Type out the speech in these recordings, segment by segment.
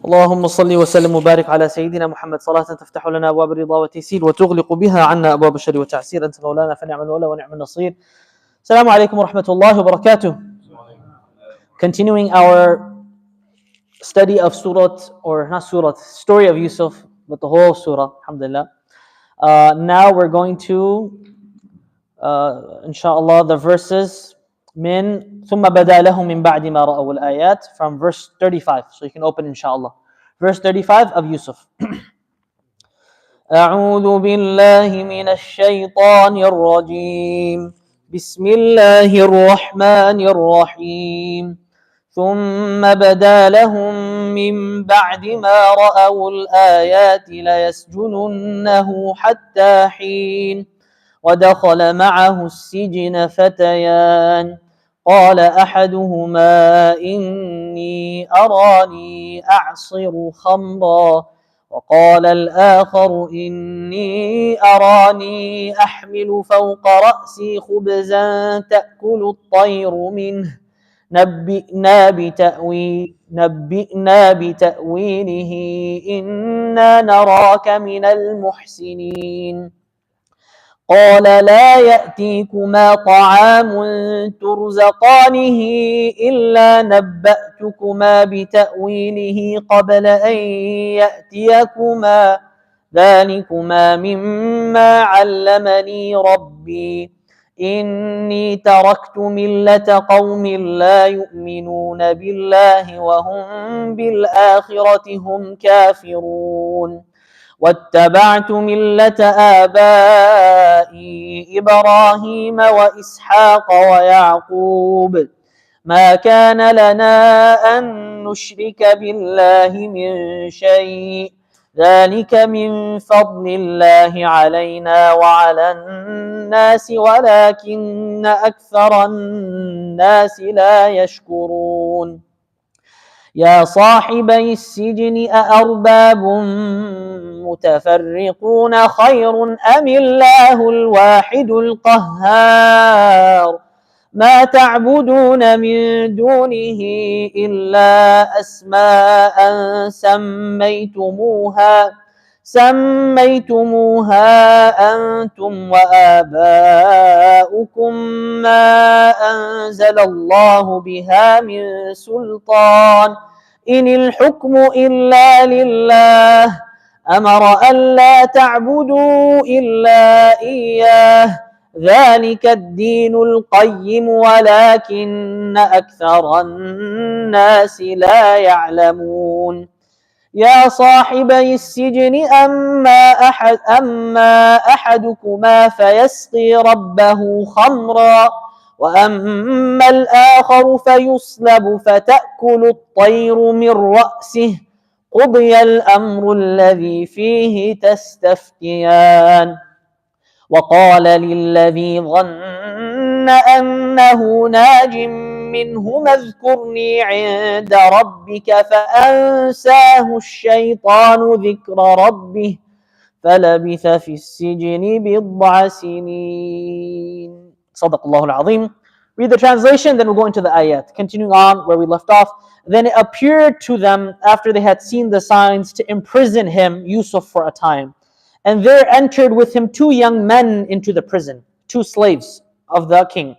اللهم صل وسلم وبارك على سيدنا محمد صلاة تفتح لنا أبواب الرضا والتيسير وتغلق بها عنا أبواب الشر والتعسير. أنت مولانا فنعم المولى ونعم النصير. السلام عليكم ورحمة الله وبركاته. Continuing our study of Surah, or not Surah, story of Yusuf, but the whole Surah, alhamdulillah. Now we're going to, inshallah, the verses من ثم بدا لهم من بعد ما رأوا الآيات, from verse 35. So you can open inshallah. Verse 35 of Yusuf. أعوذ بالله من الشيطان الرجيم. بسم الله الرحمن الرحيم. ثم بدا لهم من بعد ما رأوا الآيات ليسجننه حتى حين. ودخل معه السجن فتيان قال أحدهما إني أراني أعصر خمرا وقال الآخر إني أراني أحمل فوق رأسي خبزا تأكل الطير منه نبئنا بتأويله إنا نراك من المحسنين. قال لا يأتيكما طعام ترزقانه إلا نبأتكما بتأويله قبل أن يأتيكما ذلكما مما علمني ربي إني تركت ملة قوم لا يؤمنون بالله وهم بالآخرة هم كافرون واتبعت ملة آبائي إبراهيم وإسحاق ويعقوب ما كان لنا أن نشرك بالله من شيء ذلك من فضل الله علينا وعلى الناس ولكن أكثر الناس لا يشكرون. يا صاحبي السجن أأرباب متفرقون خير أم الله الواحد القهار ما تعبدون من دونه إلا أسماء سميتموها أنتم وآباؤكم ما أنزل الله بها من سلطان إن الحكم إلا لله أمر ألا تعبدوا إلا إياه ذلك الدين القيم ولكن أكثر الناس لا يعلمون. يا صاحبي السجن أما أحدكما فيسقي ربه خمرا وأما الآخر فيصلب فتأكل الطير من رأسه قضي الأمر الذي فيه تستفتيان. وقال للذي ظن أنه ناج منهما اذكرني عند ربك فأنساه الشيطان ذكر ربه فلبث في السجن بضع سنين. صدق الله العظيم. Read the translation, then we'll go into the ayat. Continuing on where we left off. Then it appeared to them after they had seen the signs to imprison him, Yusuf, for a time. And there entered with him 2 young men into the prison, 2 slaves of the king.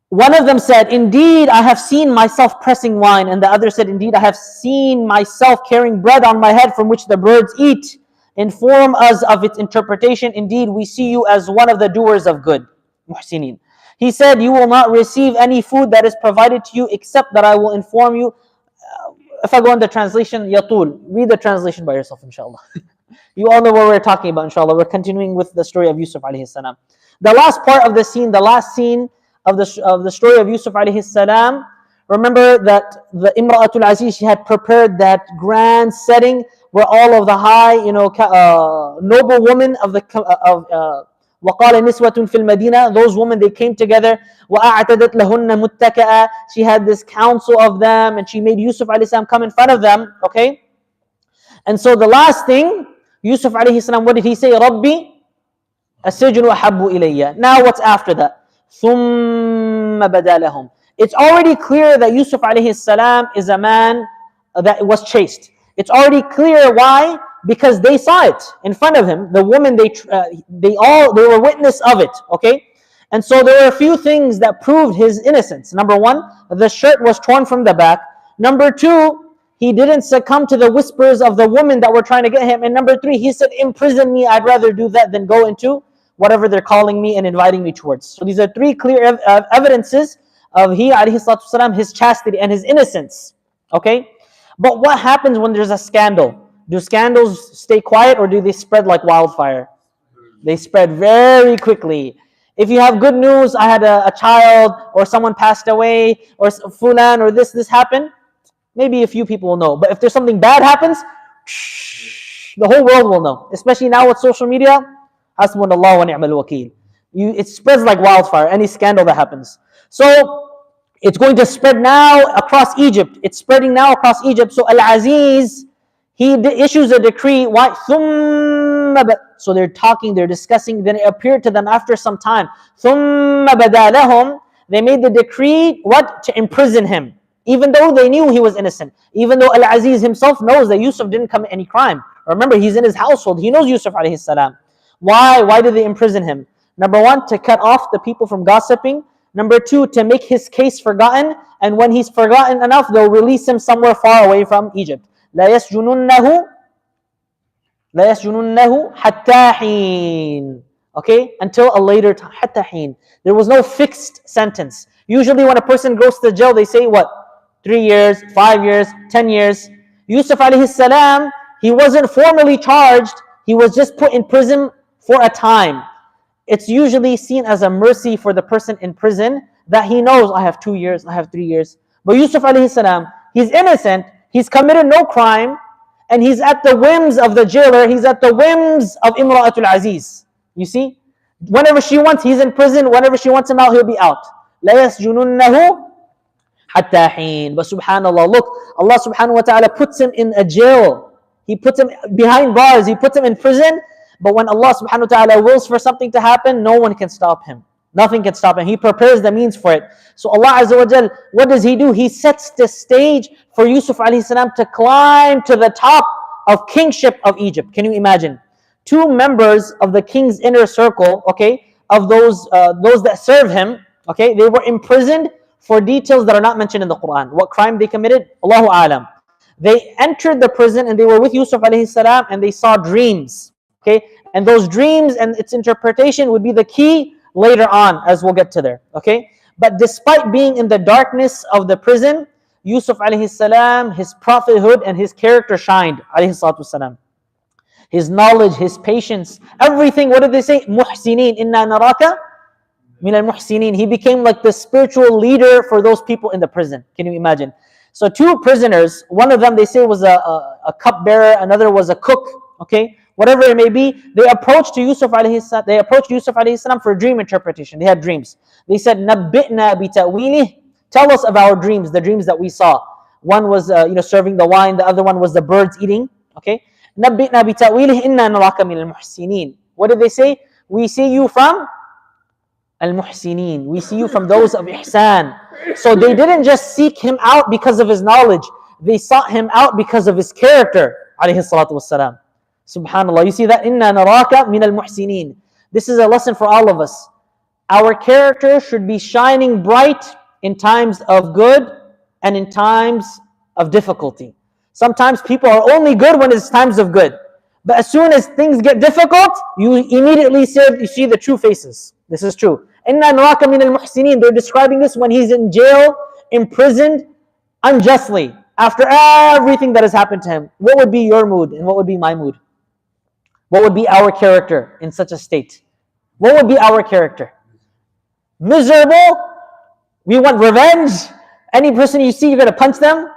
One of them said, indeed, I have seen myself pressing wine. And the other said, indeed, I have seen myself carrying bread on my head from which the birds eat. Inform us of its interpretation. Indeed, we see you as one of the doers of good. Muhsinin. He said, you will not receive any food that is provided to you except that I will inform you. If I go in the translation, yatul. Read the translation by yourself, inshallah. You all know what we're talking about, inshallah. We're continuing with the story of Yusuf alayhi salam. The last part of the scene, the last scene of the story of Yusuf alayhi salam, remember that the Imra'atul Aziz, she had prepared that grand setting where all of the high, noble women of وَقَالَ نِسْوَةٌ فِي الْمَدِينَةِ, those women, they came together. وَأَعْتَدَتْ لَهُنَّ مُتَّكَأً, she had this council of them, and she made Yusuf alayhi salam come in front of them, okay? And so the last thing, Yusuf alayhi salam, what did he say? رَبِّي السِّجْنُ أَحَبُّ إِلَيَّ. Now what's after that? ثُمَّ بَدَا لَهُمْ. It's already clear that Yusuf alayhi salam is a man that was chased. It's already clear why, because they saw it in front of him. The woman, they were witness of it. Okay, and so there were a few things that proved his innocence. Number one, the shirt was torn from the back. Number two, he didn't succumb to the whispers of the women that were trying to get him. And number three, he said, imprison me, I'd rather do that than go into whatever they're calling me and inviting me towards. So these are three clear evidences of he, alayhi salatu wasalam, his chastity and his innocence. Okay? But what happens when there's a scandal? Do scandals stay quiet or do they spread like wildfire? They spread very quickly. If you have good news, I had a child, or someone passed away, or fulan, or this happened, maybe a few people will know. But if there's something bad happens, the whole world will know. Especially now with social media, hasbunallahu wa ni'mal wakeel. It spreads like wildfire, any scandal that happens. So it's going to spread now across Egypt. It's spreading now across Egypt. So Al-Aziz, he issues a decree. Why? So they're talking, they're discussing. Then it appeared to them after some time. They made the decree, what? To imprison him. Even though they knew he was innocent. Even though Al-Aziz himself knows that Yusuf didn't commit any crime. Remember, he's in his household. He knows Yusuf alayhi salam. Why? Why did they imprison him? Number one, to cut off the people from gossiping. Number two, to make his case forgotten. And when he's forgotten enough, they'll release him somewhere far away from Egypt. لا يسجننه حتى حين. Okay? Until a later time. حتى حين. There was no fixed sentence. Usually when a person goes to jail, they say what? 3 years, 5 years, 10 years. Yusuf alayhi salam, he wasn't formally charged. He was just put in prison for a time. It's usually seen as a mercy for the person in prison that he knows, I have 2 years, I have 3 years. But Yusuf alayhi salam, he's innocent, he's committed no crime, and he's at the whims of the jailer, he's at the whims of Imra'atul Aziz. You see? Whenever she wants, he's in prison. Whenever she wants him out, he'll be out. لا يسجننه حتى حين. But subhanallah, look, Allah subhanahu wa ta'ala puts him in a jail. He puts him behind bars, he puts him in prison. But when Allah subhanahu wa ta'ala wills for something to happen, no one can stop him. Nothing can stop him. He prepares the means for it. So Allah Azza wa Jal, what does He do? He sets the stage for Yusuf alayhi salam to climb to the top of kingship of Egypt. Can you imagine? 2 members of the king's inner circle, okay, of those that serve him, okay, they were imprisoned for details that are not mentioned in the Quran. What crime they committed? Allahu A'lam. They entered the prison and they were with Yusuf alayhi salam and they saw dreams. Okay, and those dreams and its interpretation would be the key later on, as we'll get to there. Okay, but despite being in the darkness of the prison, Yusuf alayhi salam, his prophethood and his character shined. Alayhi salatu wasalam. His knowledge, his patience, everything. What did they say? Muhsinin, inna naraka min al-muhsinin. He became like the spiritual leader for those people in the prison. Can you imagine? So 2 prisoners. One of them they say was a cupbearer. Another was a cook. Okay. Whatever it may be, they approached Yusuf alayhi salam for dream interpretation. They had dreams. They said, "Nabbitna bi ta'wilih." Tell us of our dreams, the dreams that we saw. One was serving the wine, the other one was the birds eating. Okay? "Nabbitna bi ta'wilih inna naraka min al-muhsinin." What did they say? We see you from al-muhsinin. We see you from those of ihsan. So they didn't just seek him out because of his knowledge. They sought him out because of his character. Alayhi salatu wassalam. Subhanallah, you see that? Inna naraka min al-muhsinin. This is a lesson for all of us. Our character should be shining bright in times of good and in times of difficulty. Sometimes people are only good when it's times of good. But as soon as things get difficult, you immediately see the true faces. This is true. Inna naraka min al-muhsinin. They're describing this when he's in jail, imprisoned unjustly, after everything that has happened to him. What would be your mood and what would be my mood? What would be our character in such a state? What would be our character? Miserable? We want revenge? Any person you see, you're going to punch them?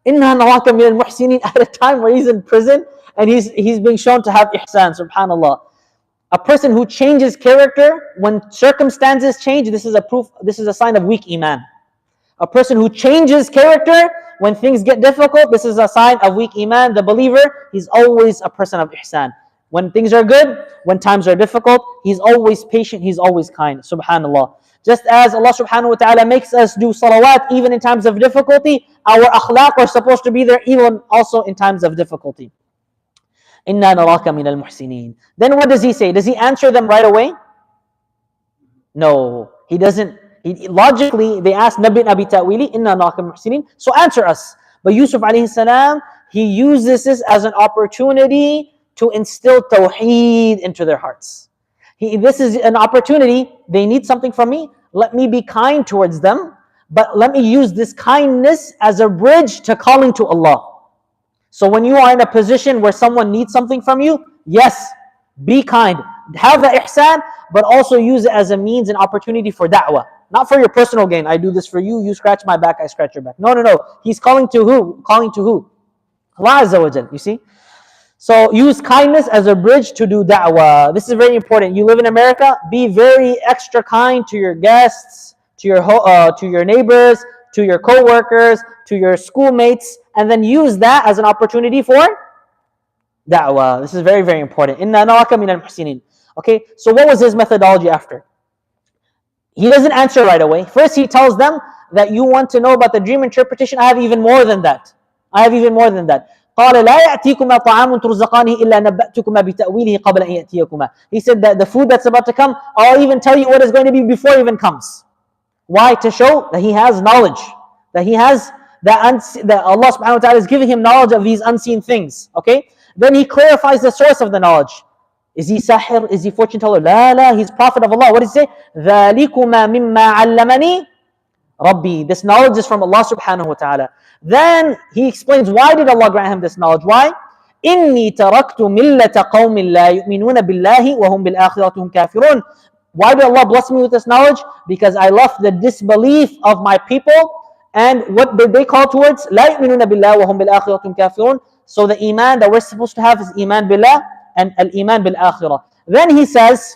Inna naraka min al-muhsinin. At a time where he's in prison and he's being shown to have ihsan, subhanallah. A person who changes character when circumstances change, this is a sign of weak iman. A person who changes character when things get difficult, this is a sign of weak iman. The believer, he's always a person of ihsan. When things are good, when times are difficult, He's always patient, He's always kind. Subhanallah. Just as Allah subhanahu wa ta'ala makes us do salawat even in times of difficulty, our akhlaq are supposed to be there even also in times of difficulty. Inna naraka min al-muhsinin. Then what does He say? Does He answer them right away? No, He doesn't. Logically, they ask, Nabi Abi Ta'wili, Inna naraka min al-muhsinin. So answer us. But Yusuf alayhi salam, he uses this as an opportunity to instill tawheed into their hearts. This is an opportunity. They need something from me. Let me be kind towards them, but let me use this kindness as a bridge to calling to Allah. So when you are in a position where someone needs something from you, yes, be kind. Have the ihsan, but also use it as a means and opportunity for da'wah. Not for your personal gain. I do this for you, you scratch my back, I scratch your back. No. He's calling to who? Calling to who? Allah Azza wa Jal, you see? So use kindness as a bridge to do da'wah. This is very important. You live in America, be very extra kind to your guests, to your neighbors, to your co-workers, to your schoolmates, and then use that as an opportunity for da'wah. This is very, very important. Inna naraka min al-muhsinin. Okay, so what was his methodology after? He doesn't answer right away. First he tells them that you want to know about the dream interpretation. I have even more than that. قال لا يأتيكما طعام ترزقانه إلا نبأتكما بتأويله قبل أن يأتيكما. He said that the food that's about to come, I'll even tell you what is going to be before it even comes. Why? To show that he has knowledge, that he has that Allah subhanahu wa ta'ala is giving him knowledge of these unseen things. Okay? Then he clarifies the source of the knowledge. Is he sahir? Is he fortune teller? La, he's prophet of Allah. What does he say? ذَلِكُمَا مِمَّا عَلَّمَنِي Rabbi. This knowledge is from Allah subhanahu wa ta'ala. Then he explains why did Allah grant him this knowledge. Why? إِنِّي تَرَكْتُ مِلَّةَ قَوْمٍ لَا يُؤْمِنُونَ بِاللَّهِ وَهُمْ بِالْآخِرَةِ هُمْ كَافِرُونَ. Why did Allah bless me with this knowledge? Because I left the disbelief of my people. And what did they call towards? لَا يُؤْمِنُونَ بِاللَّهِ وَهُمْ بِالْآخِرَةِ هُمْ كَافِرُونَ. So the iman that we're supposed to have is iman billah and al-iman bil-akhirah. Then he says,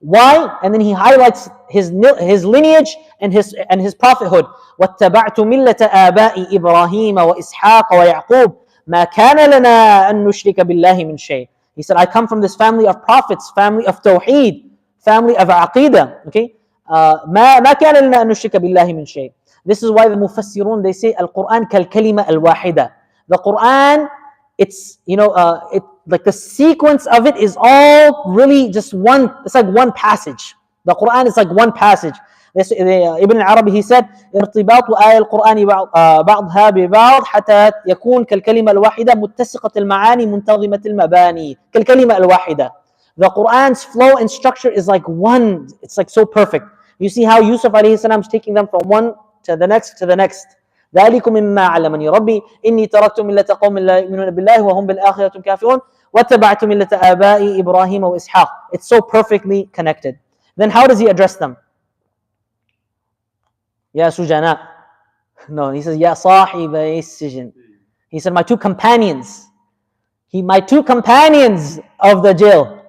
why? And then he highlights his lineage and his prophethood. وَاتَّبَعْتُ مِلَّةَ آبَاءِ إِبْرَاهِيمَ وَإِسْحَاقَ وَيَعْقُوبَ مَا كَانَ لَنَا أَن نُشْرِكَ بِاللَّهِ مِنْ شَيْءٍ. He said, I come from this family of prophets, family of tawheed, family of aqidah. Okay? مَا كَانَ لَنَا أَن نُشْرِكَ بِاللَّهِ مِنْ شَيْءٍ. This is why the mufassirun, they say, Al-Quran kal-kalima al-wahida. The Quran, it's, like the sequence of it is all really just one, it's like one passage. The Quran is like one passage. Ibn al-Arabi, he said, ارتباط آية القرآن بعضها ببعض حتى يكون كالكلمة الواحدة متسقة المعاني منتظمة المباني كالكلمة الواحدة. The Quran's flow and structure is like one, it's like so perfect. You see how Yusuf alayhi salam is taking them from one to the next to the next. ذلكم مما علمني ربي إني تركت ملة قوم لا يؤمنون بالله وهم بالآخرة كافرون واتبعت ملة آبائي إبراهيم وإسحاق. It's so perfectly connected. Then how does he address them? Ya sujana. No, he says, Ya sahibay sijn. He said, my two companions. My two companions of the jail.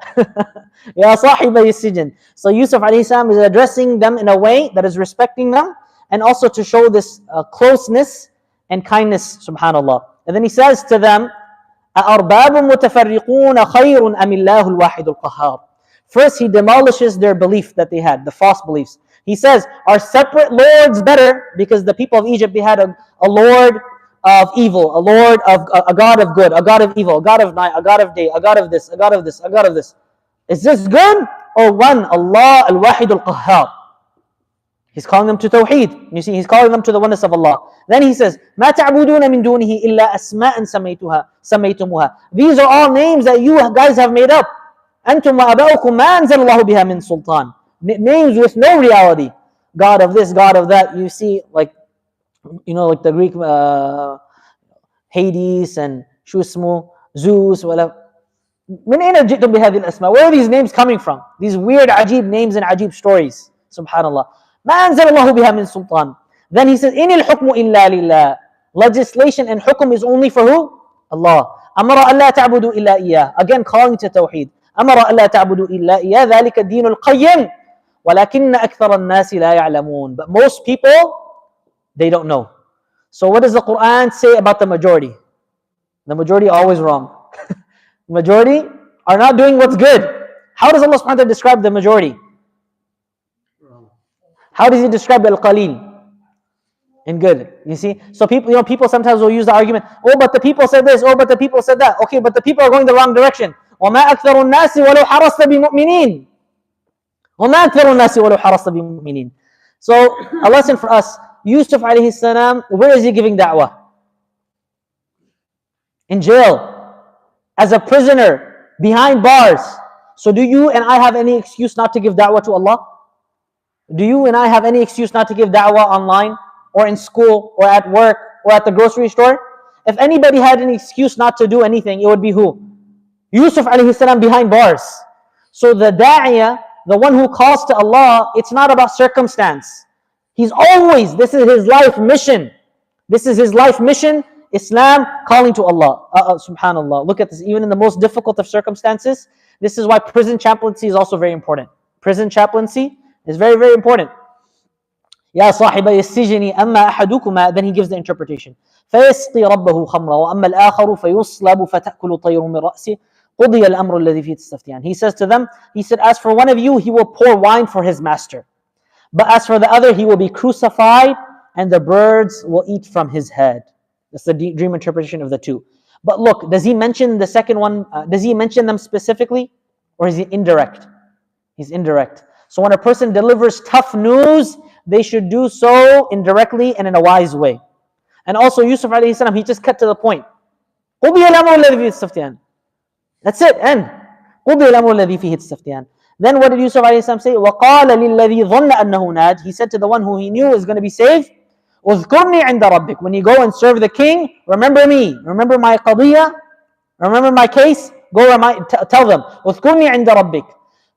Ya sahibay sijn. So Yusuf alayhi salam is addressing them in a way that is respecting them and also to show this closeness and kindness, subhanallah. And then he says to them, أَأَرْبَابٌ مُتَفَرِّقُونَ خَيْرٌ أَمِ اللَّهُ الْوَاحِدُ الْقَهَّارُ. First, he demolishes their belief that they had, the false beliefs. He says, are separate lords better? Because the people of Egypt, they had a lord of evil, a god of good, a god of evil, a god of night, a god of day, a god of this, a god of this, a god of this. Is this good? Or one, Allah al-Wahid al-Qahhar? He's calling them to Tawheed. You see, he's calling them to the oneness of Allah. Then he says, مَا تَعْبُدُونَ مِن دُونِهِ إِلَّا أَسْمَاءً سَمَّيْتُمُوهَا. These are all names that you guys have made up. أَنْتُمْ وَأَبَاؤُكُمْ مَا أَنزَلَ اللَّهُ بِهَا مِن سُلْطَانٍ. Names with no reality. God of this, God of that. You see, like the Greek Hades and Shusmu, Zeus, whatever. من أين جئتم بهذه الأسماء? Where are these names coming from? These weird, ajib names and ajib stories. Subhanallah. ما أنزل الله بها من سلطان. Then he says, إن الحكم إلا لله. Legislation and hukum is only for who? Allah. أمر ألا تعبدوا إلا إياه. Again, calling to Tawheed. أمر ألا تعبدوا إلا إياه ذلك الدين القيم ولكن أكثر الناس لا يعلمون. But most people, they don't know. So what does the Quran say about the majority? The majority are always wrong. Majority are not doing what's good. How does Allah subhanahu wa ta'ala describe the majority? How does He describe al-qalil? In good, you see. So people sometimes will use the argument, oh, but the people said this, oh, but the people said that. Okay, but the people are going the wrong direction. وَمَا أَكْثَرُ النَّاسِ وَلَوْ حَرَصْتَ بِمُؤْمِنِينَ وَمَا أَكْثَرُ النَّاسِ وَلَوْ حَرَصْتَ بِمُؤْمِنِينَ. So a lesson for us, Yusuf alayhi salam, where is he giving da'wah? In jail, as a prisoner, behind bars. So do you and I have any excuse not to give da'wah to Allah? Do you and I have any excuse not to give da'wah online, or in school, or at work, or at the grocery store? If anybody had an excuse not to do anything, it would be who? Yusuf alayhi salam behind bars. So the da'iyah, the one who calls to Allah, it's not about circumstance. He's always, this is his life mission. This is his life mission, Islam, calling to Allah. Subhanallah. Look at this, even in the most difficult of circumstances. This is why prison chaplaincy is also very important. Prison chaplaincy is very, very important. يا صاحبي السجن أما أحدكما, then he gives the interpretation. فيسقي ربه خمرا وأما الآخر فيصلب فتأكل طير من رأسه قضي الأمر الذي فيه تستفتيان. He says to them, he said, as for one of you, he will pour wine for his master. But as for the other, he will be crucified and the birds will eat from his head. That's the dream interpretation of the two. But look, does he mention the second one? Does he mention them specifically? Or is he indirect? He's indirect. So when a person delivers tough news, they should do so indirectly and in a wise way. And also Yusuf alayhi salam, he just cut to the point. قُضِيَ الْأَمْرُ الَّذِي فِيهِ تَسْتَفْتِيَانِ. That's it, end. قُضِيَ الْأَمْرُ الَّذِي فِيهِ تَسْتَفْتِيَانِ. Then what did Yusuf alayhi salam say? وَقَالَ لِلَّذِي ظَنَّ أَنَّهُ نَاجٍ. He said to the one who he knew is going to be saved, اذْكُرْنِي عِنْدَ رَبِّكَ. When you go and serve the king, remember me. Remember my qadiyya. Remember my case. Go tell them. اذْكُرْنِي عِنْدَ رَبِّكَ.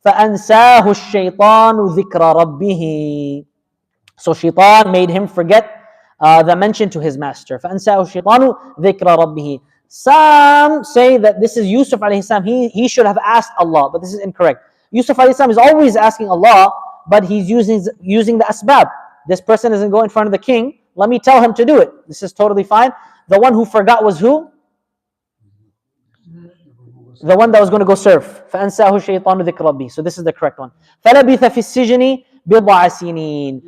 فَأَنْسَاهُ الشَّيْطَانُ ذِكْرَ رَبِّهِ. So shaitan made him forget the mention to his master. فَأَنْسَاهُ الشَّيْطَانُ ذِكْرَ رَبِّهِ. Some say that this is Yusuf alayhi salam. He should have asked Allah, but this is incorrect. Yusuf alayhi salam is always asking Allah, but he's using the asbab. This person doesn't go in front of the king. Let me tell him to do it. This is totally fine. The one who forgot was who? The one that was going to go serve. فَأَنْسَاهُ الشَّيْطَانُ ذِكْرَ رَبِّهِ. So this is the correct one. فَلَبِثَ فِي السِّجْنِ بِضْعَ سِنِينَ.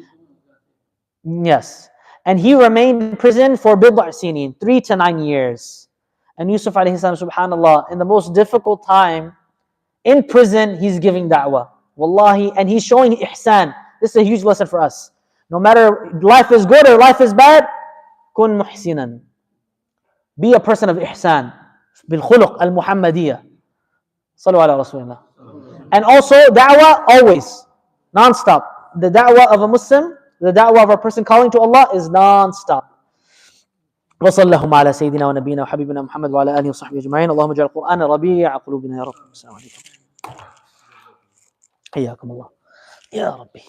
Yes. And he remained in prison for بِضْعَ سِنِينَ, 3 to 9 years. And Yusuf alayhi salam, subhanallah, in the most difficult time, in prison, he's giving da'wah. Wallahi, and he's showing ihsan. This is a huge lesson for us. No matter life is good or life is bad, kun muhsinan. Be a person of ihsan. بالخلق المحمدية. صلوا على رسول الله. And also da'wah always, non-stop. The da'wah of a Muslim, the da'wah of a person calling to Allah is non-stop. وصلى اللهم على سيدنا ونبينا وحبيبنا محمد وعلى آله وصحبه أجمعين. اللهم اجعل القرآن ربيع قلوبنا يا رب. السلام عليكم. حياكم الله يا ربي.